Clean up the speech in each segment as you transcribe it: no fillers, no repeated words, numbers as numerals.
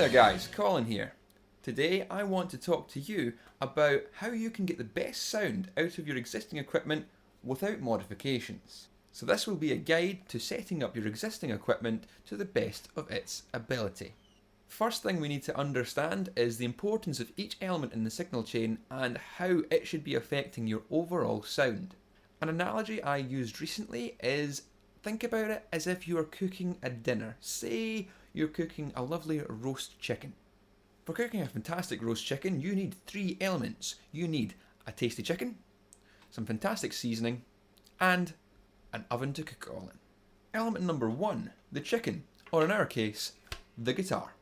there guys, Colin here. Today I want to talk to you about how you can get the best sound out of your existing equipment without modifications. So this will be a guide to setting up your existing equipment to the best of its ability. First thing we need to understand is the importance of each element in the signal chain and how it should be affecting your overall sound. An analogy I used recently is, think about it as if you are cooking a dinner. Say you're cooking a lovely roast chicken. For cooking a fantastic roast chicken, you need three elements. You need a tasty chicken, some fantastic seasoning, and an oven to cook it all in. Element number one, the chicken, or in our case, the guitar.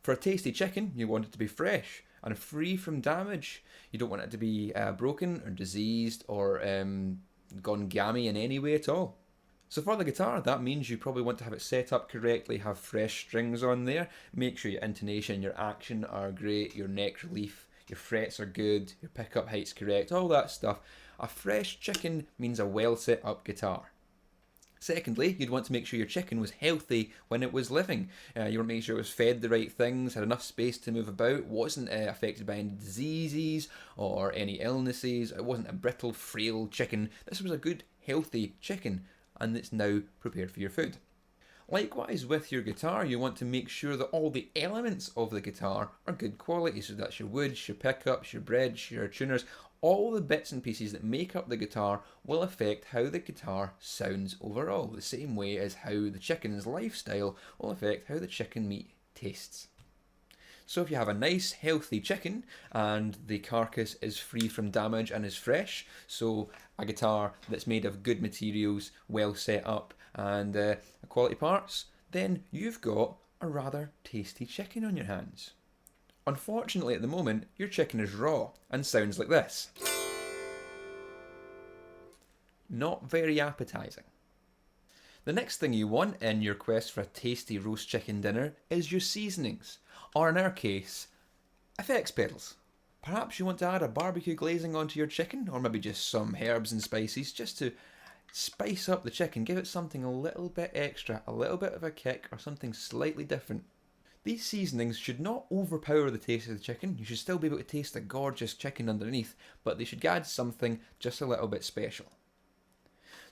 For a tasty chicken, you want it to be fresh and free from damage. You don't want it to be broken or diseased or gone gammy in any way at all. So for the guitar, that means you probably want to have it set up correctly, have fresh strings on there, make sure your intonation, your action are great, your neck relief, your frets are good, your pickup height's correct, all that stuff. A fresh chicken means a well set up guitar. Secondly, you'd want to make sure your chicken was healthy when it was living. You want to make sure it was fed the right things, had enough space to move about, wasn't affected by any diseases or any illnesses, it wasn't a brittle, frail chicken. This was a good, healthy chicken, and it's now prepared for your food. Likewise with your guitar, you want to make sure that all the elements of the guitar are good quality. So that's your woods, your pickups, your bridge, your tuners, all the bits and pieces that make up the guitar will affect how the guitar sounds overall, the same way as how the chicken's lifestyle will affect how the chicken meat tastes. So if you have a nice healthy chicken and the carcass is free from damage and is fresh, so a guitar that's made of good materials, well set up and quality parts, then you've got a rather tasty chicken on your hands. Unfortunately at the moment your chicken is raw and sounds like this. Not very appetizing. The next thing you want in your quest for a tasty roast chicken dinner is your seasonings, or in our case, effects pedals. Perhaps you want to add a barbecue glazing onto your chicken, or maybe just some herbs and spices just to spice up the chicken, give it something a little bit extra, a little bit of a kick, or something slightly different. These seasonings should not overpower the taste of the chicken. You should still be able to taste the gorgeous chicken underneath, but they should add something just a little bit special.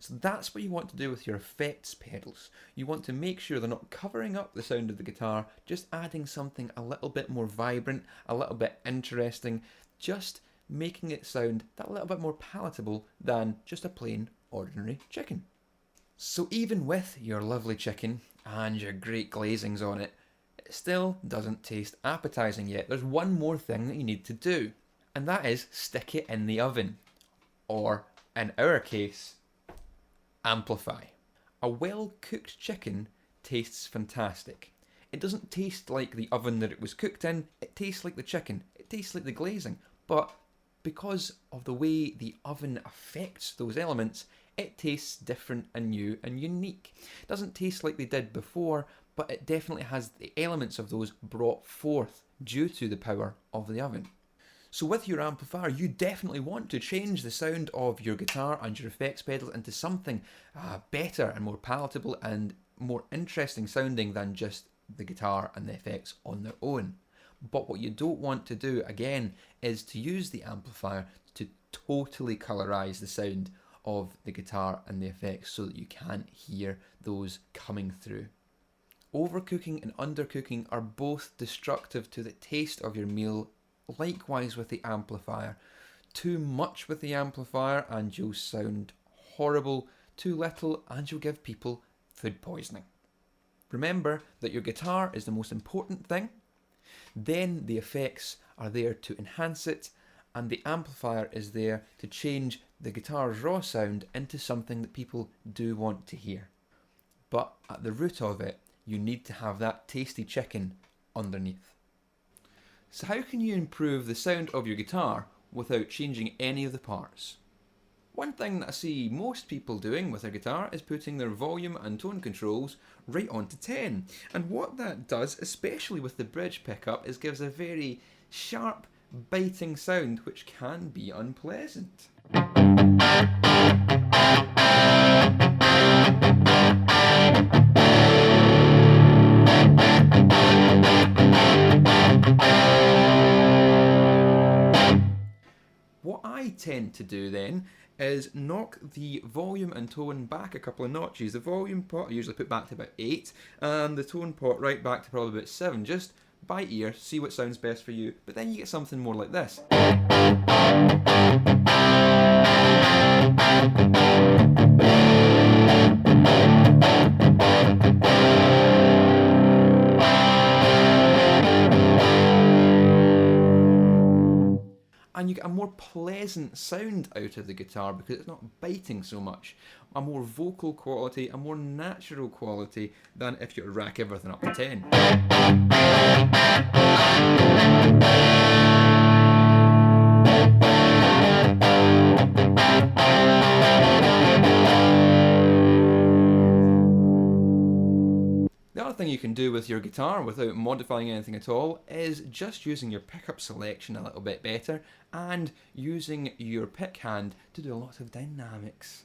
So that's what you want to do with your effects pedals. You want to make sure they're not covering up the sound of the guitar, just adding something a little bit more vibrant, a little bit interesting, just making it sound that little bit more palatable than just a plain ordinary chicken. So even with your lovely chicken and your great glazings on it, it still doesn't taste appetizing yet. There's one more thing that you need to do, and that is stick it in the oven, or in our case, amplify. A well-cooked chicken tastes fantastic. It doesn't taste like the oven that it was cooked in, it tastes like the chicken, it tastes like the glazing, but because of the way the oven affects those elements, it tastes different and new and unique. It doesn't taste like they did before, but it definitely has the elements of those brought forth due to the power of the oven. So with your amplifier, you definitely want to change the sound of your guitar and your effects pedals into something better and more palatable and more interesting sounding than just the guitar and the effects on their own. But what you don't want to do, again, is to use the amplifier to totally colorize the sound of the guitar and the effects so that you can't hear those coming through. Overcooking and undercooking are both destructive to the taste of your meal. Likewise with the amplifier. Too much with the amplifier and you'll sound horrible. Too little and you'll give people food poisoning. Remember that your guitar is the most important thing. Then the effects are there to enhance it, and the amplifier is there to change the guitar's raw sound into something that people do want to hear. But at the root of it, you need to have that tasty chicken underneath. So how can you improve the sound of your guitar without changing any of the parts? One thing that I see most people doing with their guitar is putting their volume and tone controls right onto 10. And what that does, especially with the bridge pickup, is gives a very sharp, biting sound which can be unpleasant. What I tend to do then is knock the volume and tone back a couple of notches. The volume pot I usually put back to about 8, and the tone pot right back to probably about 7, just by ear, see what sounds best for you. But then you get something more like this. And you get a more pleasant sound out of the guitar because it's not biting so much. A more vocal quality, a more natural quality than if you were to rack everything up to 10. The other thing you can do with your guitar without modifying anything at all is just using your pickup selection a little bit better and using your pick hand to do a lot of dynamics.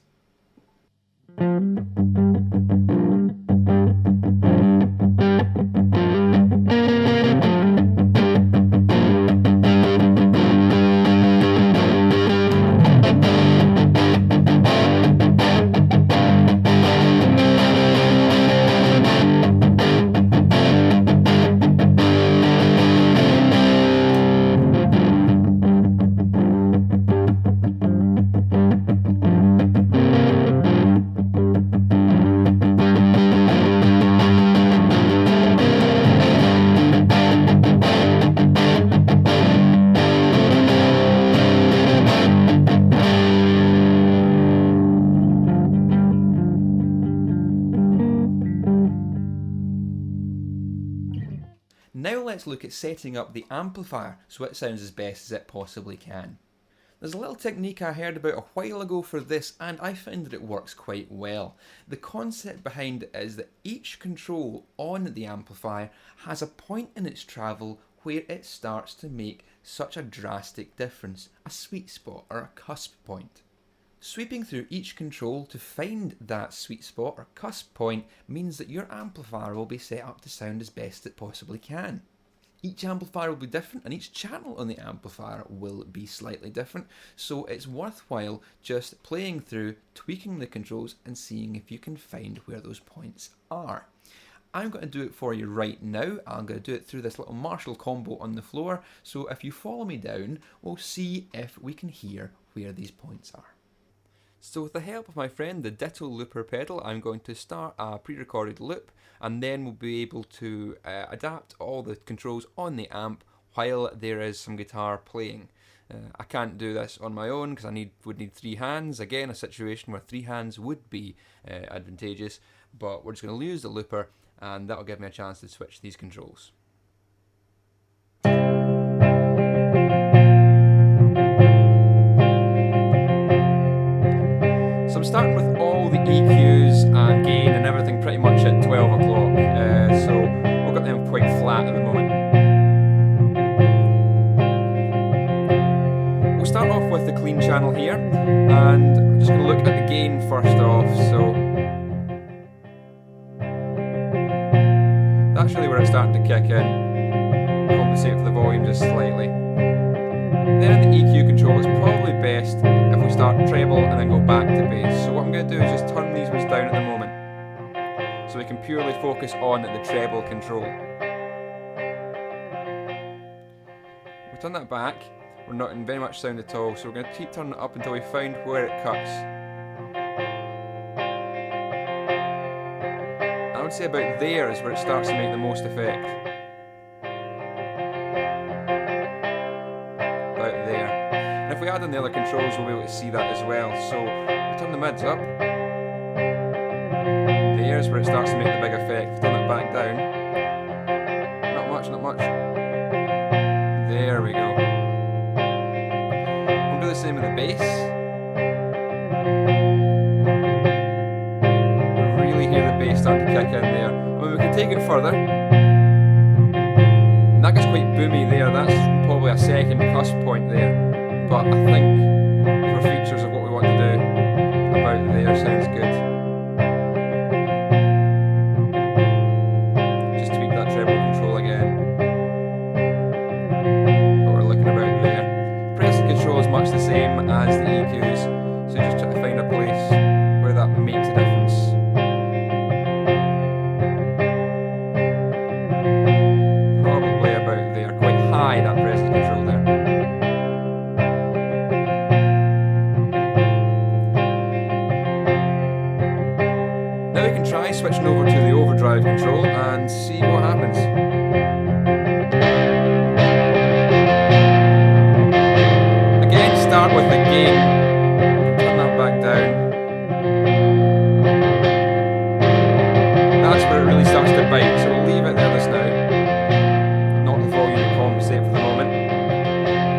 Now let's look at setting up the amplifier so it sounds as best as it possibly can. There's a little technique I heard about a while ago for this and I found that it works quite well. The concept behind it is that each control on the amplifier has a point in its travel where it starts to make such a drastic difference, a sweet spot or a cusp point. Sweeping through each control to find that sweet spot or cusp point means that your amplifier will be set up to sound as best it possibly can. Each amplifier will be different and each channel on the amplifier will be slightly different, so it's worthwhile just playing through, tweaking the controls and seeing if you can find where those points are. I'm going to do it for you right now. I'm going to do it through this little Marshall combo on the floor, so if you follow me down, we'll see if we can hear where these points are. So with the help of my friend the Ditto Looper pedal, I'm going to start a pre-recorded loop and then we'll be able to adapt all the controls on the amp while there is some guitar playing. I can't do this on my own because I would need 3 hands. Again, a situation where 3 hands would be advantageous, but we're just going to use the looper and that'll give me a chance to switch these controls. So I'm starting with all the EQs and gain and everything pretty much at 12 o'clock, so we've got them quite flat at the moment. We'll start off with the clean channel here, and I'm just going to look at the gain first off, so that's really where it's starting to kick in, compensate for the volume just slightly. Then in the EQ control, it's probably best if we start treble and then go back to bass. So what I'm going to do is just turn these ones down at the moment, so we can purely focus on the treble control. We turn that back, we're not in very much sound at all, so we're going to keep turning it up until we find where it cuts. I would say about there is where it starts to make the most effect. If we add in the other controls, we'll be able to see that as well. So we turn the mids up. There's where it starts to make the big effect. We turn it back down. Not much, not much. There we go. We'll do the same with the bass. Really hear the bass start to kick in there. I mean, we can take it further. And that gets quite boomy there. That's probably a second cusp point there. But I think for features of what we want to do, about there sounds good. Just tweak that treble control again. But we're looking about there. Pressing control is much the same as the EQs, so just try to find a place where that makes a difference. Probably about there, quite high, that presence control there. Now we can try switching over to the overdrive control and see what happens. Again, start with the gain, turn that back down. That's where it really starts to bite, so we'll leave it there just now. Knock the volume to compensate for the moment.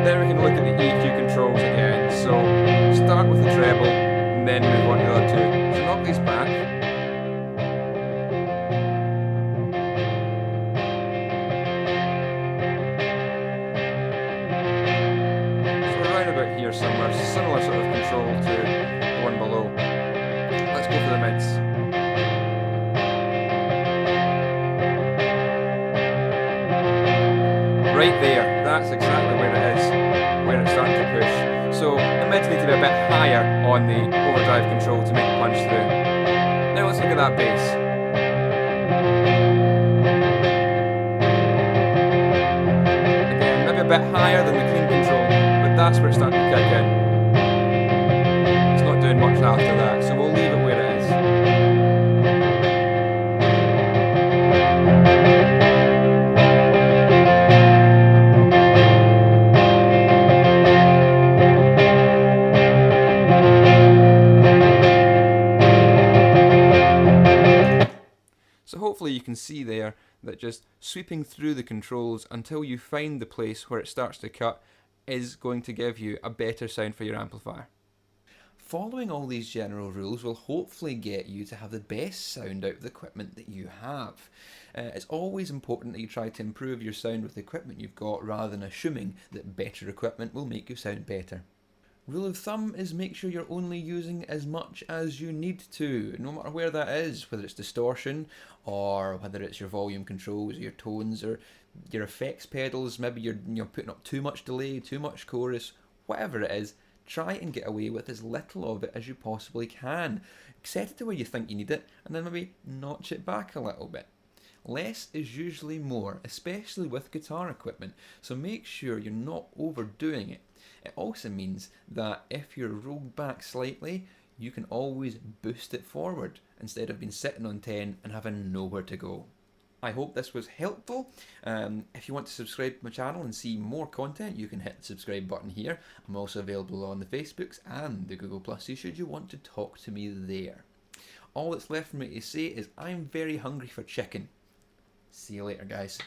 Then we can look at the EQ controls again, so start with the treble and then move on to the other two. So knock these back. Here somewhere, similar sort of control to the one below. Let's go for the mids. Right there, that's exactly where it is, where it's starting to push. So the mids need to be a bit higher on the overdrive control to make it punch through. Now let's look at that bass. Again, maybe a bit higher than the clean control. That's where it's starting to kick in. It's not doing much after that, so we'll leave it where it is. So hopefully you can see there that just sweeping through the controls until you find the place where it starts to cut is going to give you a better sound for your amplifier. Following all these general rules will hopefully get you to have the best sound out of the equipment that you have. It's always important that you try to improve your sound with the equipment you've got rather than assuming that better equipment will make you sound better. Rule of thumb is make sure you're only using as much as you need to, no matter where that is, whether it's distortion or whether it's your volume controls, your tones, or your effects pedals. Maybe you're putting up too much delay, too much chorus, whatever it is. Try and get away with as little of it as you possibly can. Set it to where you think you need it, and then maybe notch it back a little bit. Less is usually more, especially with guitar equipment, so make sure you're not overdoing it. It also means that if you're rolled back slightly, you can always boost it forward instead of being sitting on 10 and having nowhere to go. I hope this was helpful. If you want to subscribe to my channel and see more content, you can hit the subscribe button here. I'm also available on the Facebooks and the Google Pluses should you want to talk to me there. All that's left for me to say is I'm very hungry for chicken. See you later, guys.